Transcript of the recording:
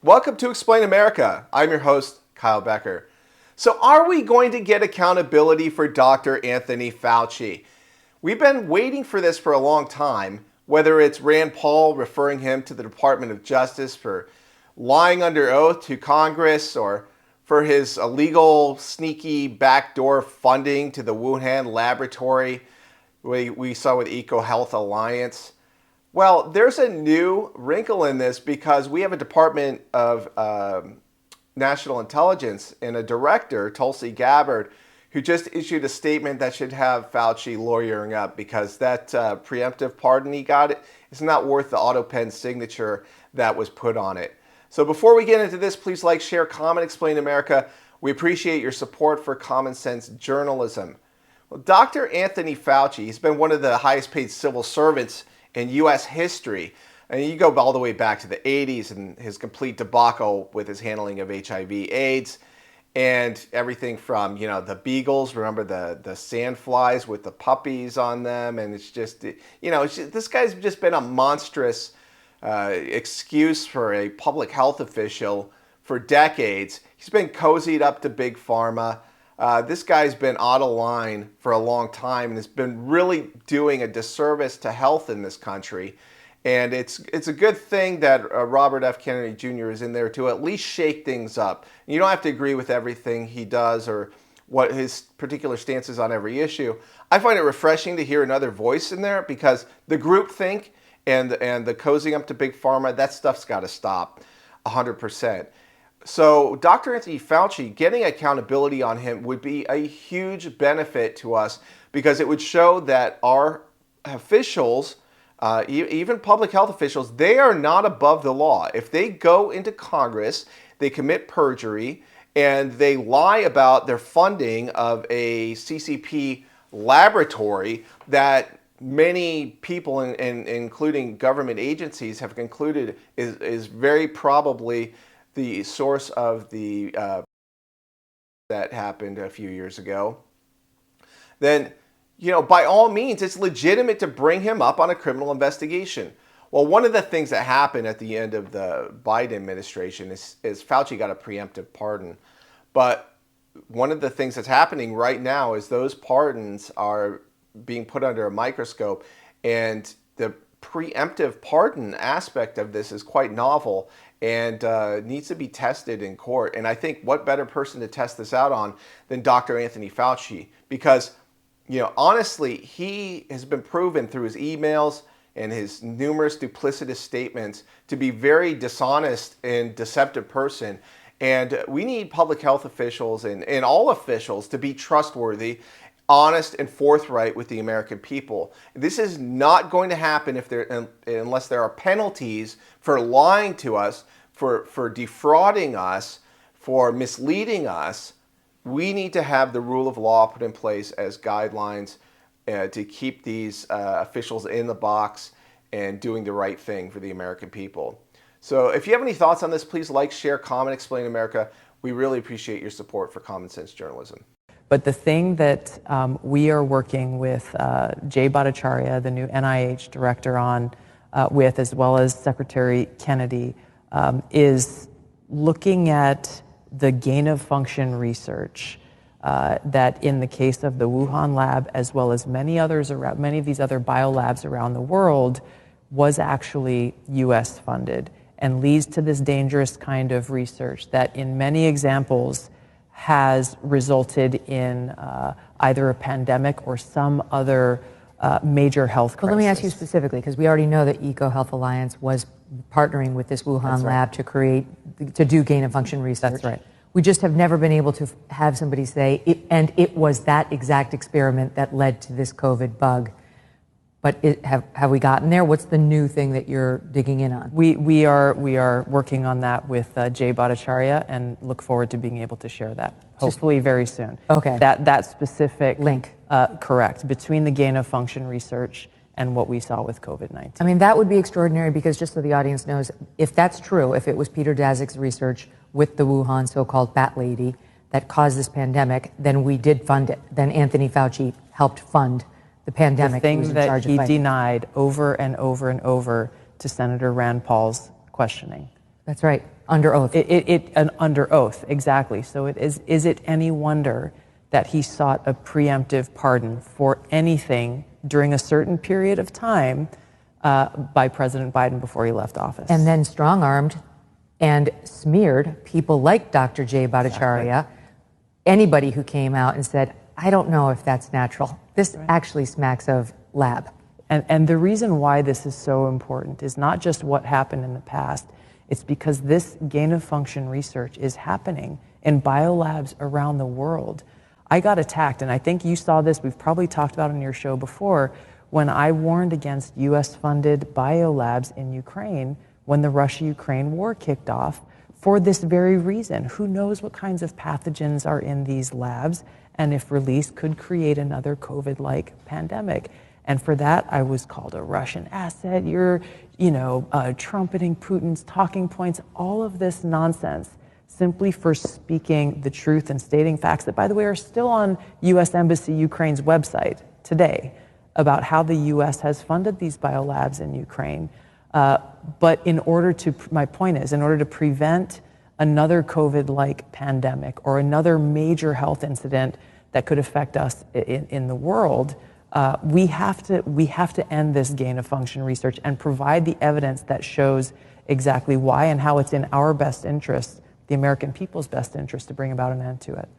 Welcome to Explain America. I'm your host, Kyle Becker. So are we going to get accountability for Dr. Anthony Fauci? We've been waiting for this for a long time, whether it's Rand Paul referring him to the Department of Justice for lying under oath to Congress or for his illegal, sneaky backdoor funding to the Wuhan laboratory we saw with EcoHealth Alliance. Well, there's a new wrinkle in this because we have a Department of National Intelligence and a director, Tulsi Gabbard, who just issued a statement that should have Fauci lawyering up because that preemptive pardon he got is not worth the auto pen signature that was put on it. So before we get into this, please like, share, comment, Explain America. We appreciate your support for common sense journalism. Well, Dr. Anthony Fauci, he's been one of the highest paid civil servants in U.S. history. And you go all the way back to the 80s and his complete debacle with his handling of HIV/AIDS and everything from, the beagles, remember the sandflies with the puppies on them. And it's just, this guy's just been a monstrous excuse for a public health official for decades. He's been cozied up to Big Pharma. This guy's been out of line for a long time and has been really doing a disservice to health in this country. And it's a good thing that Robert F. Kennedy Jr. is in there to at least shake things up. You don't have to agree with everything he does or what his particular stance is on every issue. I find it refreshing to hear another voice in there because the groupthink and the cozying up to Big Pharma, that stuff's got to stop 100%. So Dr. Anthony Fauci, getting accountability on him would be a huge benefit to us because it would show that our officials, even public health officials, they are not above the law. If they go into Congress, they commit perjury, and they lie about their funding of a CCP laboratory that many people, including government agencies, have concluded is very probably the source of the that happened a few years ago, then, by all means, it's legitimate to bring him up on a criminal investigation. Well, one of the things that happened at the end of the Biden administration is Fauci got a preemptive pardon. But one of the things that's happening right now is those pardons are being put under a microscope, and the preemptive pardon aspect of this is quite novel and needs to be tested in court. And I think what better person to test this out on than Dr. Anthony Fauci? Because, honestly, he has been proven through his emails and his numerous duplicitous statements to be very dishonest and deceptive person. And we need public health officials and all officials to be trustworthy, honest, and forthright with the American people. This is not going to happen unless there are penalties for lying to us, for defrauding us, for misleading us. We need to have the rule of law put in place as guidelines to keep these officials in the box and doing the right thing for the American people. So if you have any thoughts on this, please like, share, comment, Explain America. We really appreciate your support for common sense journalism. But the thing that we are working with Jay Bhattacharya, the new NIH director, with, as well as Secretary Kennedy, is looking at the gain of function research that, in the case of the Wuhan lab, as well as many of these other biolabs around the world, was actually U.S. funded and leads to this dangerous kind of research that, in many examples, has resulted in either a pandemic or some other major health crisis. Well, let me ask you specifically, because we already know that EcoHealth Alliance was partnering with this Wuhan lab to do gain of function research. That's right. We just have never been able to have somebody say, it was that exact experiment that led to this COVID bug. But have we gotten there? What's the new thing that you're digging in on? We are working on that with Jay Bhattacharya and look forward to being able to share that, hopefully very soon. Okay. That specific link. Correct, between the gain of function research and what we saw with COVID-19. I mean, that would be extraordinary because, just so the audience knows, if that's true, if it was Peter Daszak's research with the Wuhan so-called bat lady that caused this pandemic, then we did fund it. Then Anthony Fauci helped fund the pandemic. The thing that he denied over and over and over to Senator Rand Paul's questioning. That's right. Under oath. Under oath, exactly. So is it any wonder that he sought a preemptive pardon for anything during a certain period of time by President Biden before he left office? And then strong-armed and smeared people like Dr. Jay Bhattacharya, Exactly. Anybody who came out and said, I don't know if that's natural. This actually smacks of lab. And the reason why this is so important is not just what happened in the past, it's because this gain-of-function research is happening in biolabs around the world. I got attacked, and I think you saw this, we've probably talked about it on your show before, when I warned against US-funded biolabs in Ukraine when the Russia-Ukraine war kicked off for this very reason. Who knows what kinds of pathogens are in these labs, and if released, could create another COVID-like pandemic. And for that, I was called a Russian asset. You're, trumpeting Putin's talking points, all of this nonsense, simply for speaking the truth and stating facts that, by the way, are still on U.S. Embassy Ukraine's website today about how the U.S. has funded these biolabs in Ukraine. But my point is, in order to prevent another COVID-like pandemic or another major health incident that could affect us in the world, we have to end this gain-of-function research and provide the evidence that shows exactly why and how it's in our best interest, the American people's best interest, to bring about an end to it.